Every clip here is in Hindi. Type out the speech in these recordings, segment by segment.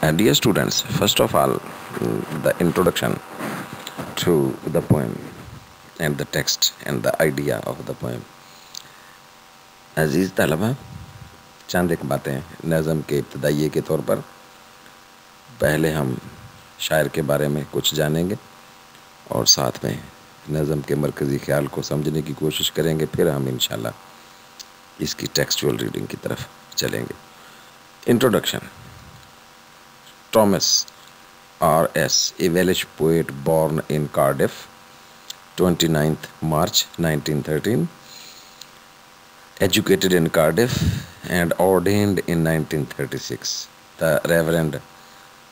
Dear students, first of all, the introduction to the poem and the text and the idea of the poem. अजीज़ तलबा, चंद एक बातें नज़म के इब्तदाइये के तौर पर। पहले हम शायर के बारे में कुछ जानेंगे और साथ में नज़म के मरकज़ी ख्याल को समझने की कोशिश करेंगे। फिर हम इंशाल्लाह इसकी टेक्सचुअल रीडिंग की तरफ चलेंगे। Introduction. Thomas R.S., a Welsh poet born in Cardiff, 29th March 1913, educated in Cardiff and ordained in 1936. The Reverend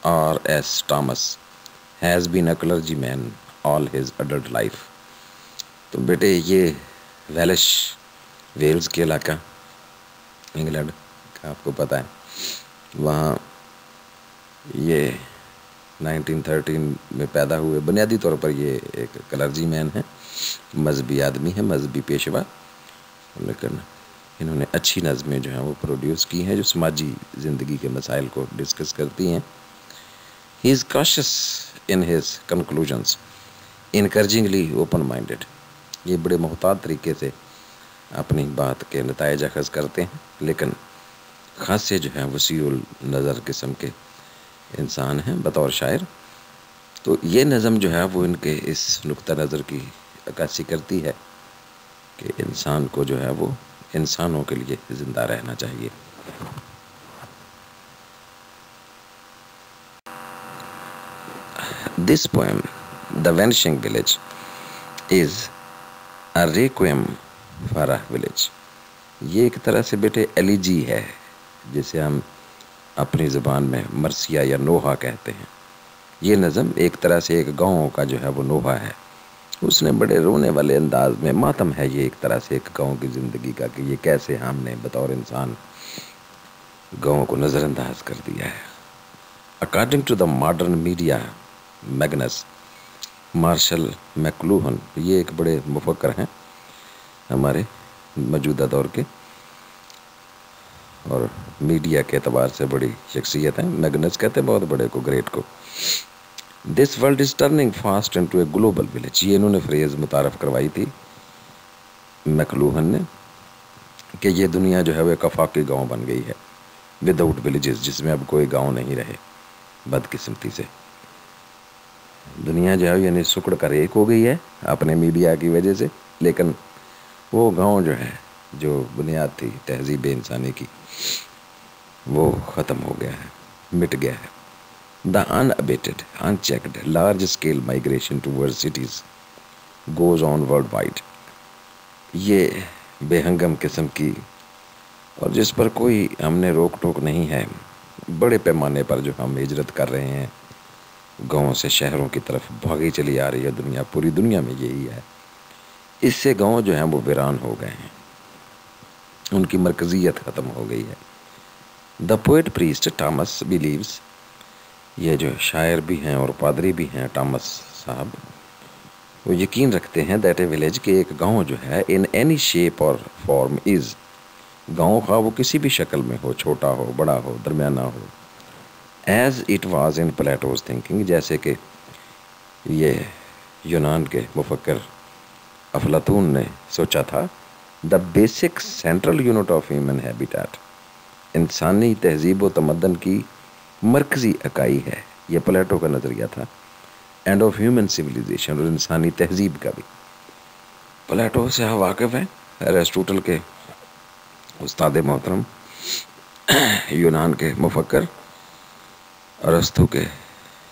R.S. Thomas has been a clergyman all his adult life. तो बेटे ये वेल्स के इलाका इंग्लैंड का आपको पता है, वहाँ ये 1913 में पैदा हुए। बुनियादी तौर पर ये एक क्लर्जी मैन है, मजहबी आदमी है, मजहबी पेशवा, लेकिन इन्होंने अच्छी नज़में जो हैं वो प्रोड्यूस की हैं जो समाजी ज़िंदगी के मसाइल को डिस्कस करती हैं। He is cautious in his conclusions, encouragingly open minded. ये बड़े मोहतात तरीके से अपनी बात के नताइज अखज़ करते हैं, लेकिन ख़ास से जो है वसीउल नज़र किस्म के इंसान हैं बतौर शायर। तो ये नज़म जो है वो इनके इस नुक्ता नज़र की अक्कासी करती है कि इंसान को जो है वो इंसानों के लिए ज़िंदा रहना चाहिए। This poem the vanishing village is a requiem for a village. ये एक तरह से बेटे एलिजी है, जिसे हम अपनी ज़ुबान में मरसिया या नोहा कहते हैं। ये नज़म एक तरह से एक गाँव का जो है वो नोहा है। उसने बड़े रोने वाले अंदाज में, मातम है ये एक तरह से एक गाँव की ज़िंदगी का, कि ये कैसे हमने बतौर इंसान गाँव को नज़रअंदाज कर दिया है। According to the modern media magnus Marshall McLuhan, ये एक बड़े मुफक्कर हैं हमारे मौजूदा दौर के और मीडिया के एतबार से बड़ी शख्सियत हैं। मैग्नस कहते हैं बहुत बड़े को, ग्रेट को। This world is turning fast into a global village, ये इन्होंने फ्रेज़ मुतारफ़ करवाई थी मैकलूहन ने, कि ये दुनिया जो है वो एक आफाकी गाँव बन गई है, विदाउट विलेजेस, जिसमें अब कोई गाँव नहीं रहे। बदकिस्मती से दुनिया जो है यानी सुकड़ कर एक हो गई है अपने मीडिया की वजह से, लेकिन वो गाँव जो है, जो बुनियाद थी तहज़ीब इंसानी की, वो ख़त्म हो गया है, मिट गया है। The unabated unchecked large scale migration towards cities goes on world wide. ये बेहंगम किस्म की और जिस पर कोई हमने रोक टोक नहीं है, बड़े पैमाने पर जो हम हिजरत कर रहे हैं गाँव से शहरों की तरफ भागी चली आ रही है दुनिया, पूरी दुनिया में यही है। इससे गाँव जो हैं वो वीरान हो गए हैं, उनकी मरकज़ियत ख़त्म हो गई है। The poet priest Thomas believes, ये जो शायर भी हैं और पादरी भी हैं थॉमस साहब, वो यकीन रखते हैं दैट ए विलेज के एक गांव जो है इन एनी शेप और फॉर्म इज़, गांव का वो किसी भी शक्ल में हो, छोटा हो, बड़ा हो, दरमियाना हो, as it was in Plato's thinking, जैसे कि ये यूनान के मुफक्कर अफलातून ने सोचा था। The basic central unit of human habitat, इंसानी तहज़ीब व तमद्दन की मरकज़ी इकाई है, ये प्लेटो का नज़रिया था। एंड ऑफ ह्यूमन सिविलाइजेशन, और इंसानी तहज़ीब का भी। प्लेटो से आप वाकिफ़ हैं, एरिस्टोटल के उस्ताद मोहतरम, यूनान के मुफक्कर, अरस्तु के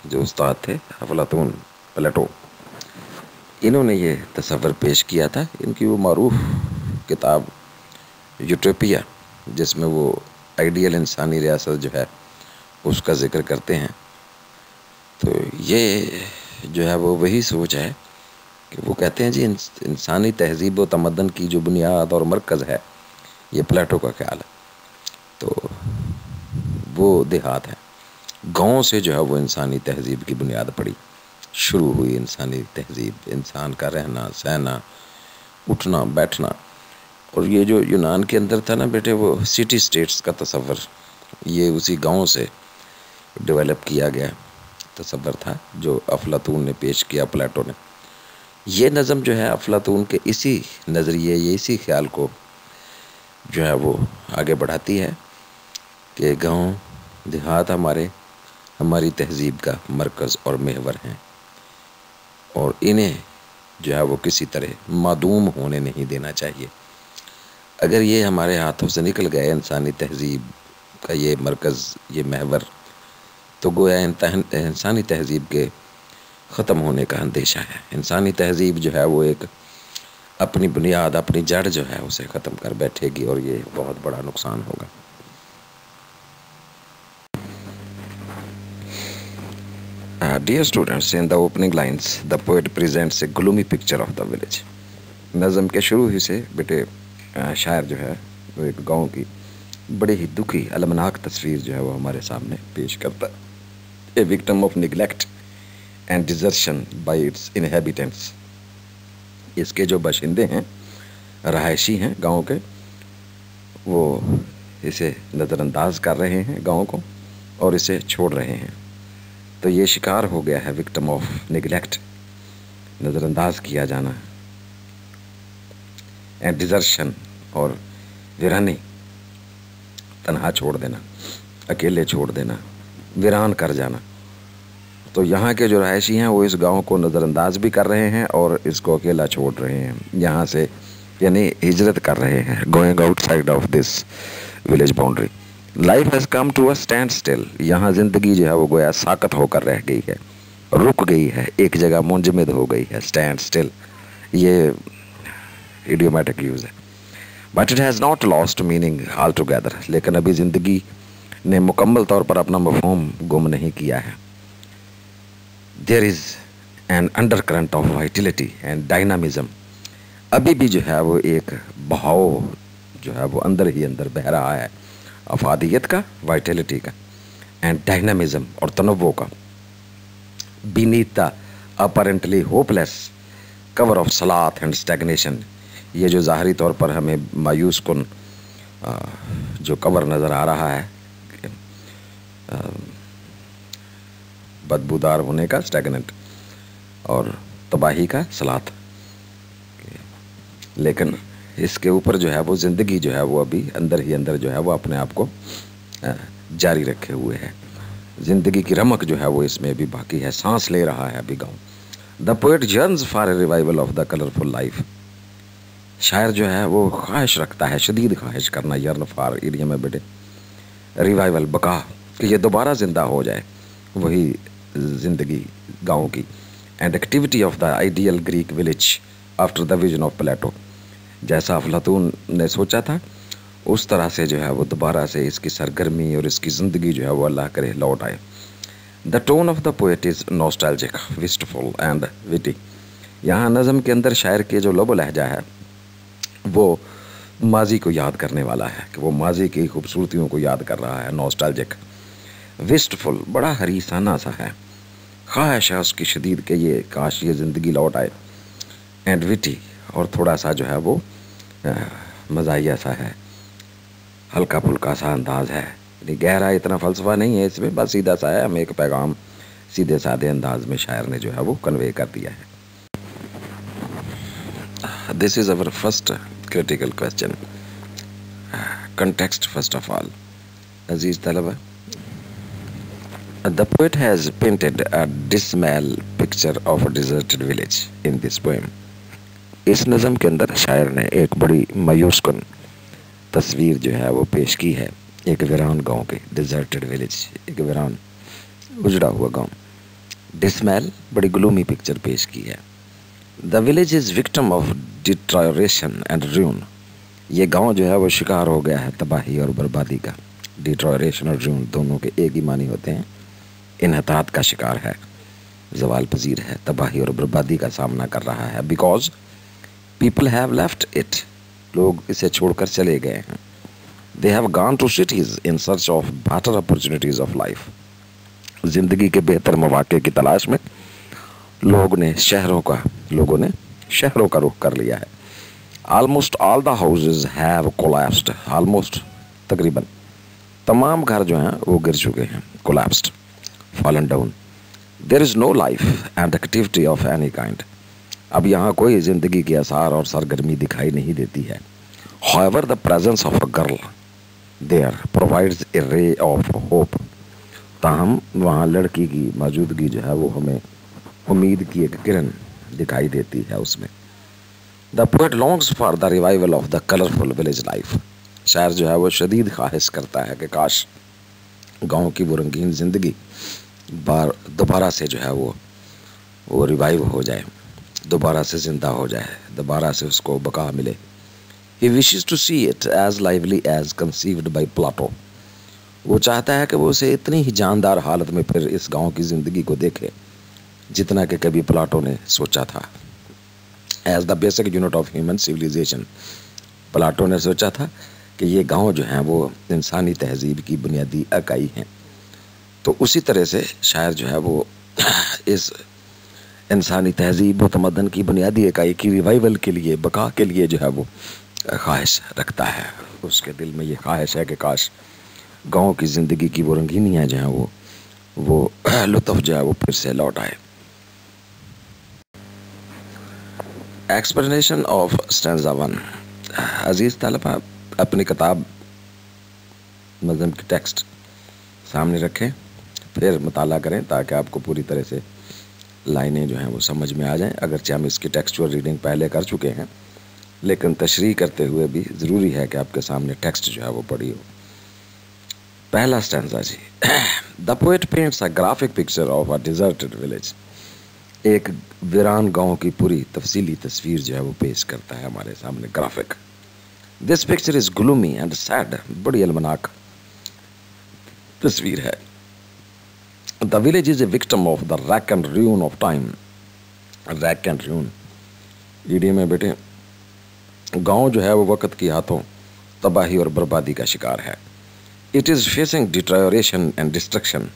जो उस्ताद थे अफलातून, प्लेटो, इन्होंने ये तसव्वुर पेश किया था। इनकी वो मारूफ किताब यूटोपिया, जिसमें वो आइडियल इंसानी रियासत जो है उसका ज़िक्र करते हैं। तो ये जो है वो वही सोच है कि वो कहते हैं जी इंसानी तहज़ीब व तमद्दन की जो बुनियाद और मरकज़ है, ये प्लेटो का ख्याल है। तो वो देहात है, गाँव से जो है वो इंसानी तहज़ीब की बुनियाद पड़ी, शुरू हुई इंसानी तहज़ीब, इंसान का रहना सहना, उठना बैठना। और ये जो यूनान के अंदर था ना बेटे, वो सिटी स्टेट्स का तसव्वुर, ये उसी गांव से डेवलप किया गया तसव्वुर था जो अफलातून ने पेश किया, प्लेटो ने। ये नज़म जो है अफलातून के इसी नज़रिए, ये इसी ख्याल को जो है वो आगे बढ़ाती है कि गांव देहात हमारी तहज़ीब का मरकज़ और महवर हैं और इन्हें जो है वो किसी तरह मादूम होने नहीं देना चाहिए। अगर ये हमारे हाथों से निकल गए इंसानी तहज़ीब का ये मरकज़, ये महवर, तो गोया इंसानी तहज़ीब के ख़त्म होने का अंदेशा है। इंसानी तहज़ीब जो है वो एक अपनी बुनियाद, अपनी जड़ जो है उसे ख़त्म कर बैठेगी और ये बहुत बड़ा नुकसान होगा। Dear students, in the opening lines, the poet presents a gloomy picture of the village. नज़म के शुरू ही से बेटे शायर जो है वो एक गांव की बड़ी ही दुखी अलमनाक तस्वीर जो है वो हमारे सामने पेश करता है। A victim of neglect and desertion by its inhabitants. इसके जो बाशिंदे हैं, रहायशी हैं गांव के, वो इसे नज़रअंदाज कर रहे हैं गांव को और इसे छोड़ रहे हैं। तो ये शिकार हो गया है विक्टिम ऑफ निगलेक्ट, नज़रअंदाज किया जाना, एंड डिजर्शन और वीरानी, तन्हा छोड़ देना, अकेले छोड़ देना, वीरान कर जाना। तो यहाँ के जो रहायशी हैं वो इस गांव को नज़रअंदाज भी कर रहे हैं और इसको अकेला छोड़ रहे हैं, यहाँ से यानी हिजरत कर रहे हैं, going outside of this village boundary. Life has come to a standstill. यहाँ ज़िंदगी जो है वो गोया साकत होकर रह गई है, रुक गई है, एक जगह मुंजमद हो गई है। स्टैंड स्टिल ये इडियोमैटिक यूज़ है। But it has not lost meaning all together. लेकिन अभी ज़िंदगी ने मुकम्मल तौर पर अपना मफ़हूम गुम नहीं किया है। There is an undercurrent of vitality and dynamism. अभी भी जो है वो एक बहाव जो है वो अंदर ही अंदर बह रहा है, अफादियत का, वाइटिलिटी का, एंड डायनामिज़म और तनव्वो का। Beneath the apparently hopeless cover of Salat and stagnation. ये जो ज़ाहरी तौर पर हमें मायूस कुन जो कवर नज़र आ रहा है, बदबूदार होने का, स्टैगनेंट, और तबाही का, सलात, लेकिन इसके ऊपर जो है वो ज़िंदगी जो है वो अभी अंदर ही अंदर जो है वो अपने आप को जारी रखे हुए है। ज़िंदगी की रमक जो है वो इसमें भी बाकी है, सांस ले रहा है अभी गाँव। The poet yearns for a revival of the colourful life. शायर जो है वो ख्वाहिश रखता है, शदीद ख्वाहिश करना, यर्न फॉर एरिया में बेटे, रिवाइवल, बका, कि ये दोबारा ज़िंदा हो जाए वही ज़िंदगी गाँव की। And activity of the ideal Greek village after the vision of Plato. जैसा अफलातून ने सोचा था उस तरह से जो है वो दोबारा से इसकी सरगर्मी और इसकी ज़िंदगी जो है वो अल्लाह करे लौट आए। The tone of the poet is nostalgic, wistful and witty. यहाँ नज़म के अंदर शायर के जो लब लहजा है वो माजी को याद करने वाला है, कि वो माजी की खूबसूरतियों को याद कर रहा है। नॉस्टैल्जिक, विस्टफुल, बड़ा हरीसाना सा है, ख्वाहिश है उसकी शदीद के ये काश ये ज़िंदगी लौट आए। एंड विटी, और थोड़ा सा जो है वो मज़ाहिया सा है, हल्का फुल्का सा अंदाज़ है, यानी गहरा इतना फ़लसफ़ा नहीं है इसमें, बस सीधा सा है, हमें एक पैगाम सीधे साधे अंदाज में शायर ने जो है वो कन्वे कर दिया है। This is our first critical question. Context first of all, अजीज़ तलबा, the poet has painted a dismal picture of a deserted village in this poem. इस नज़म के अंदर शायर ने एक बड़ी मायूस कुन तस्वीर जो है वो पेश की है, एक वीरान गांव की, डिजर्टेड विलेज, एक वीरान उजड़ा हुआ गांव। डिसमैल, बड़ी ग्लूमी पिक्चर पेश की है। The village is victim of deterioration and ruin. ये गांव जो है वो शिकार हो गया है तबाही और बर्बादी का। डिट्रॉयरेशन और रूइन दोनों के एक ही मानी होते हैं, इन्हतात का शिकार है, ज़वाल पजीर है, तबाही और बर्बादी का सामना कर रहा है। Because people have left it, लोग इसे छोड़कर चले गए हैं। They have gone to cities in search of better opportunities of life. ज़िंदगी के बेहतर मौके की तलाश में लोगों ने शहरों का रुख कर लिया है। Almost all the houses have collapsed. Almost, तकरीबन तमाम घर जो हैं वो गिर चुके हैं, collapsed. fallen down. There is no life and activity of any kind. अब यहाँ कोई जिंदगी के आसार और सरगर्मी दिखाई नहीं देती है. However, the presence of a girl there provides a ray of hope. ताहम वहाँ लड़की की मौजूदगी जो है वो हमें उम्मीद की एक किरण दिखाई देती है उसमें. The poet longs for the revival of the colorful village life. शायर जो है वो शदीद ख्वाहिश करता है कि काश गांव की वो रंगीन ज़िंदगी दोबारा से जो है वो रिवाइव हो जाए, दोबारा से ज़िंदा हो जाए, दोबारा से उसको बका मिले. He wishes to see it as lively as conceived by Plato. वो चाहता है कि वो उसे इतनी ही जानदार हालत में फिर इस गांव की ज़िंदगी को देखे जितना कि कभी प्लाटो ने सोचा था. As the basic unit of human civilization, Plato ने सोचा था कि ये गांव जो हैं वो इंसानी तहजीब की बुनियादी इकाई हैं. तो उसी तरह से शायर जो है वो इस इंसानी तहजीब व तमद्दन की बुनियादी इकाई की रिवाइवल के लिए, बका के लिए जो है वो ख्वाहिश रखता है. उसके दिल में ये ख्वाहिश है कि काश गांव की ज़िंदगी की वो रंगीनियाँ जो हैं वो लुत्फ़ जो है वो फिर से लौट आए. Explanation of स्टैंज़ा 1. अजीज़ तलबा, अपनी किताब नज़म की टेक्स्ट सामने रखें, फिर मुताला करें ताकि आपको पूरी तरह से लाइनें जो हैं वो समझ में आ जाएं. अगरचे हम इसकी टेक्सचुअल रीडिंग पहले कर चुके हैं, लेकिन तशरीह करते हुए भी ज़रूरी है कि आपके सामने टेक्स्ट जो है वो पढ़ी हो. पहला स्टैंज़ा जी. The poet paints a graphic picture of a deserted village. एक वीरान गांव की पूरी तफसीली तस्वीर जो है वो पेश करता है हमारे सामने. Graphic. This picture is gloomy and sad. बड़ी अलमनाक तस्वीर है. The village is a victim of the rack and ruin of time. Rack and ruin ED में बेटे गांव जो है वो वक़्त की हाथों तबाही और बर्बादी का शिकार है. It is facing deterioration and destruction.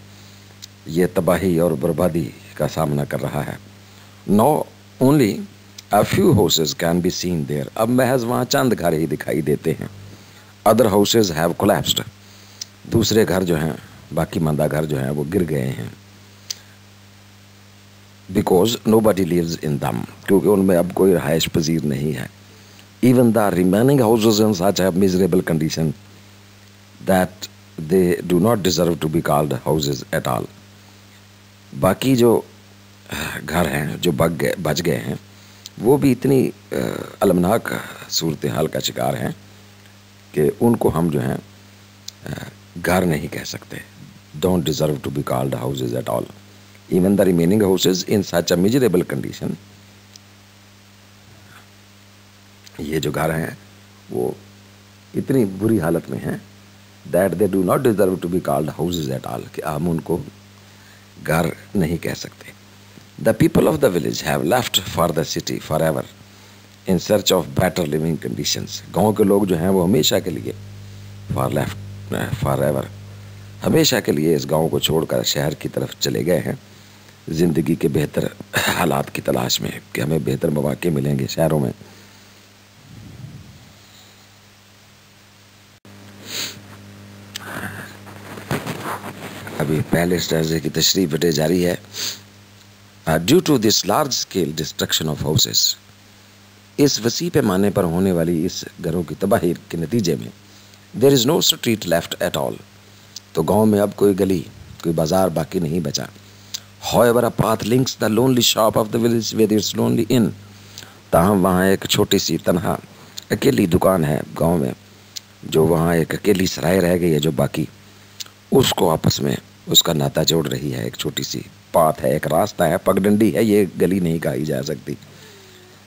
ये तबाही और बर्बादी का सामना कर रहा है. No only a few houses can be seen there. अब महज वहाँ चंद घर ही दिखाई देते हैं. Other houses have collapsed. दूसरे घर जो हैं, बाकी मंदा घर जो हैं वो गिर गए हैं. बिकॉज नोबडी लिव्स इन दम. क्योंकि उनमें अब कोई रहायश पजीर नहीं है. Even the remaining houses in such a miserable condition that they do not deserve to be called houses at all. बाकी जो घर हैं जो बच गए हैं वो भी इतनी अलमनाक सूरत हाल का शिकार हैं कि उनको हम जो हैं घर नहीं कह सकते. Don't deserve to be called houses at all. Even the remaining houses in such a miserable condition. ये जो घर हैं वो इतनी बुरी हालत में हैं that they do not deserve to be called houses at all, कि हम उनको घर नहीं कह सकते. The people of the village have left for the city forever in search of better living conditions. गांव के लोग जो हैं वो हमेशा के लिए फॉर एवर हमेशा के लिए इस गांव को छोड़कर शहर की तरफ चले गए हैं ज़िंदगी के बेहतर हालात की तलाश में कि हमें बेहतर मौके मिलेंगे शहरों में. अभी पहले स्टैंज़े की तशरीह बेटे जारी है. Due to this large scale destruction of houses. इस वसी पैमाने पर होने वाली इस घरों की तबाही के नतीजे में there is no street left at all. तो गांव में अब कोई गली, कोई बाजार बाकी नहीं बचा. However, a path links the lonely shop of the village with its lonely inn. ताहम वहाँ एक छोटी सी तनहा अकेली दुकान है गांव में, जो वहाँ एक अकेली सराय रह गई है जो बाकी उसको आपस में उसका नाता जोड़ रही है. एक छोटी सी पाथ है, एक रास्ता है, पगडंडी है, ये गली नहीं कही जा सकती.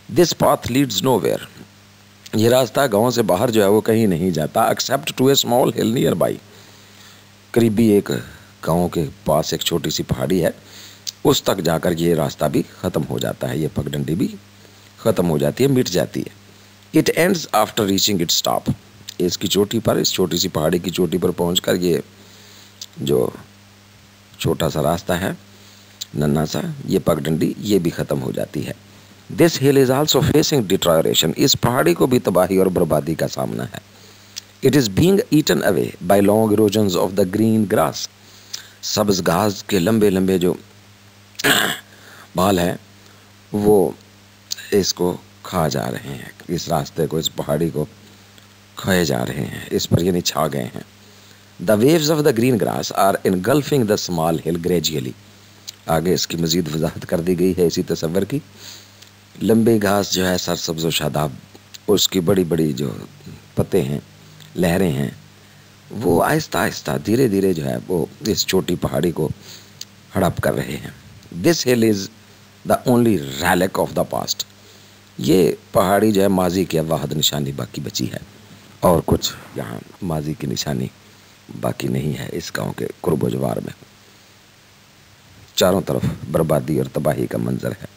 This path leads nowhere. ये रास्ता गांव से बाहर जो है वो कहीं नहीं जाता except to a small hill nearby. करीबी एक गांव के पास एक छोटी सी पहाड़ी है, उस तक जाकर ये रास्ता भी ख़त्म हो जाता है, ये पगडंडी भी ख़त्म हो जाती है, मिट जाती है. It ends after reaching it stop. इसकी चोटी पर, इस छोटी सी पहाड़ी की चोटी पर पहुंचकर ये जो छोटा सा रास्ता है, नन्ना सा, ये पगडंडी ये भी ख़त्म हो जाती है. This hill is also facing deterioration. इस पहाड़ी को भी तबाही और बर्बादी का सामना है. It is being eaten away by long erosions of the green grass. सब्ज घास के लंबे लंबे जो बाल हैं वो इसको खा जा रहे हैं, इस रास्ते को, इस पहाड़ी को खाए जा रहे हैं, इस पर यानी छा गए हैं। The waves of the green grass are engulfing the small hill gradually. आगे इसकी मजीद वजाहत कर दी गई है इसी तस्वर की। लंबी घास जो है सरसब्ज व शादाब, उसकी बड़ी बड़ी जो पत्ते हैं, लहरें हैं, वो आहिस्ता आहिस्ता धीरे धीरे जो है वो इस छोटी पहाड़ी को हड़प कर रहे हैं। This hill is the only relic of the past. ये पहाड़ी जो है माजी की वाहद निशानी बाकी बची है, और कुछ यहाँ माजी की निशानी बाकी नहीं है इस गांव के कुर्ब जवार में। चारों तरफ बर्बादी और तबाही का मंजर है।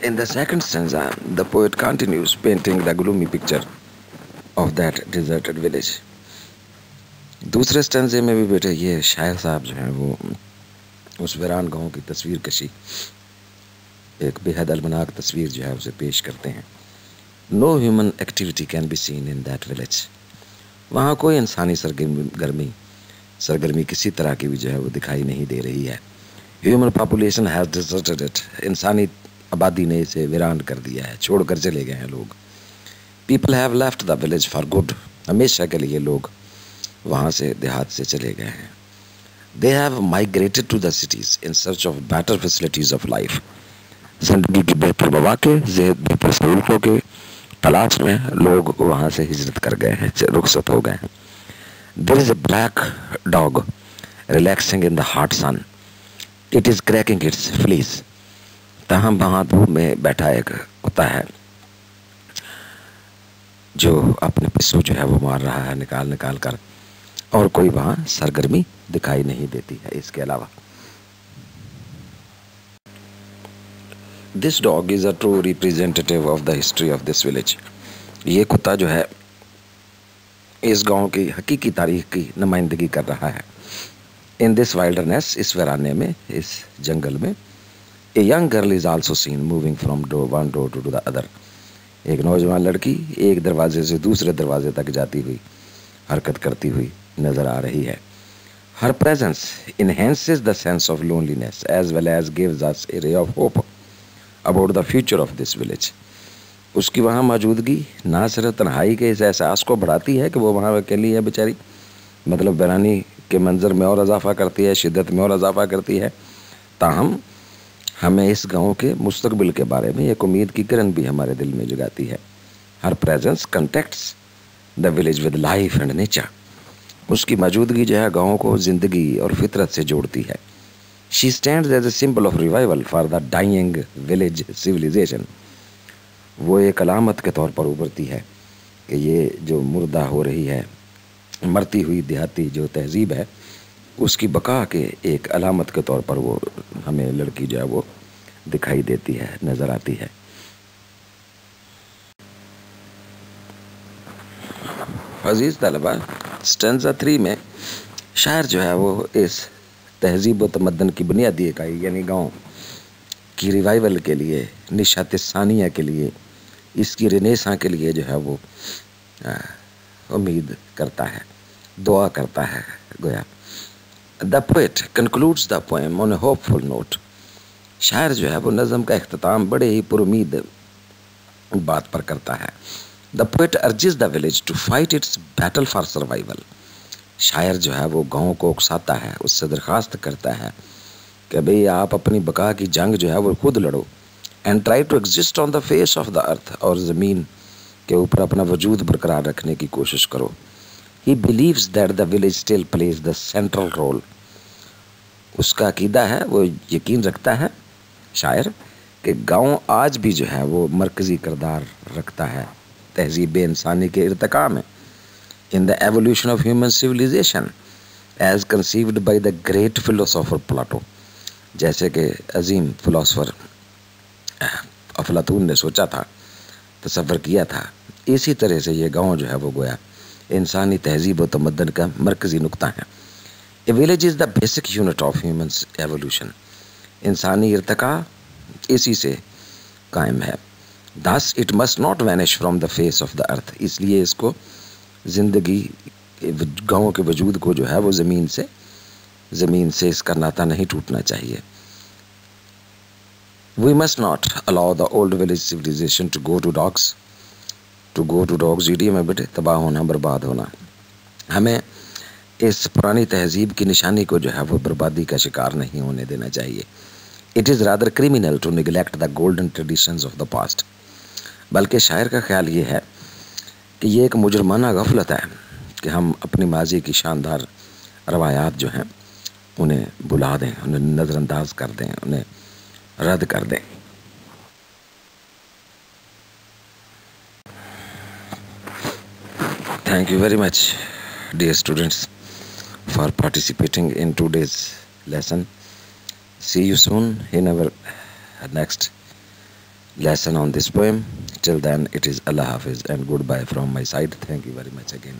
In the second stanza, the poet continues painting the gloomy picture of that deserted village. दूसरे स्टेंजे में भी बेटे ये शायर साहब जो हैं वो उस वीरान गांव की तस्वीर कशी, एक बेहद अलमनाक तस्वीर जो है उसे पेश करते हैं। No human activity can be seen in that village. वहाँ कोई इंसानी सरगर्मी किसी तरह की भी जो है वो दिखाई नहीं दे रही है। Human population has deserted it. इंसानी आबादी ने इसे वीरान कर दिया है, छोड़ कर चले गए हैं लोग। People have left the village for good. हमेशा के लिए लोग वहाँ से, देहात से चले गए हैं। They have migrated to the cities in search of better facilities of life. जिंदगी की बेहतर मौके, बेहतर सहूलतों के तलाश में लोग वहाँ से हिजरत कर गए हैं, रुखसत हो गए हैं। There is a black dog relaxing in the hot sun. It is cracking its fleece. तहम वहाँ धूप में बैठा एक कुत्ता है जो अपने पिस्सू जो है वो मार रहा है निकाल निकाल कर, और कोई वहाँ सरगर्मी दिखाई नहीं देती है इसके अलावा। This dog is a true representative of the history of this village. ये कुत्ता जो है इस गांव की हकीकी तारीख की नुमाइंदगी कर रहा है। In this wilderness, इस वीराने में, इस जंगल में, a young girl is also seen moving from one door to the other. एक नौजवान लड़की एक दरवाजे से दूसरे दरवाजे तक जाती हुई, हरकत करती हुई नजर आ रही है। Her presence enhances the sense of loneliness as well as gives us a ray of hope about the future of this village. उसकी वहाँ मौजूदगी ना सिर्फ तन्हाई के इस एहसास को बढ़ाती है कि वो वहाँ अकेली है बेचारी, मतलब वीरानी के मंजर में और इजाफा करती है, शिद्दत में और इजाफा करती है, ताहम हमें इस गांव के मुस्तकबिल के बारे में एक उम्मीद की किरण भी हमारे दिल में जगाती है। Her presence connects the village with life and nature. उसकी मौजूदगी जो है गाँव को ज़िंदगी और फितरत से जोड़ती है। She stands as a symbol of revival for the dying village civilisation. वो एक अलामत के तौर पर उभरती है कि ये जो मुर्दा हो रही है, मरती हुई देहाती जो तहजीब है, उसकी बका के एक अलामत के तौर पर वो हमें लड़की जो है वो दिखाई देती है, नज़र आती है। अजीज़ तलबा, स्टेंजा 3 में शायर जो है वो इस तहजीब व तमद्दन की बुनियादी इकाई यानी गाँव की रिवाइवल के लिए, निशात सानिया के लिए, इसकी रिनेसा के लिए जो है वो उम्मीद करता है, दुआ करता है गोया। The poet concludes the poem on A hopeful note. शायर जो है वो नज़म का इख्तिताम बड़े ही पुरुमीद बात पर करता है। The poet urges the village to fight its battle for survival. शायर जो है वो गाँव को उकसाता है, उससे दरख्वास्त करता है कि भाई आप अपनी बका की जंग जो है वो खुद लड़ो। And try to exist on the face of the earth, और ज़मीन के ऊपर अपना वजूद बरकरार रखने की कोशिश करो। He believes that the village still plays the central role. उसका अकीदा है, वो यकीन रखता है शायर कि गाँव आज भी जो है वो मरकज़ी किरदार रखता है तहज़ीब इंसानी के इर्तिका में। In the evolution of human civilisation as conceived by the great philosopher Plato. जैसे कि अजीम फिलोसोफर अफलातून ने सोचा था, तसव्वुर किया था, इसी तरह से ये गांव जो है वो गोया इंसानी तहजीब व तमद्दन का मरकज़ी नुक्ता है। ए village is the basic unit of human evolution. इंसानी इर्तिका इसी से कायम है। Thus it must not vanish from the face of the अर्थ। इसलिए इसको ज़िंदगी गाँव के वजूद को जो है वो ज़मीन से इसका नाता नहीं टूटना चाहिए। We must not allow the old village civilization to go to dogs. Idiom है बेटे, तबाह होना, बर्बाद होना। हमें इस पुरानी तहजीब की निशानी को जो है वो बर्बादी का शिकार नहीं होने देना चाहिए। It is rather criminal to neglect the golden traditions of the past. बल्कि शायर का ख्याल ये है कि ये एक मुजरमाना गफलत है कि हम अपनी माजी की शानदार रवायात जो हैं उन्हें भुला दें, उन्हें नज़रअंदाज कर दें, उन्हें रद्द कर दें। Thank you very much, dear students, for participating in today's lesson. See you soon in our next lesson on this poem. Till then, it is Allah Hafiz and goodbye from my side. Thank you very much again.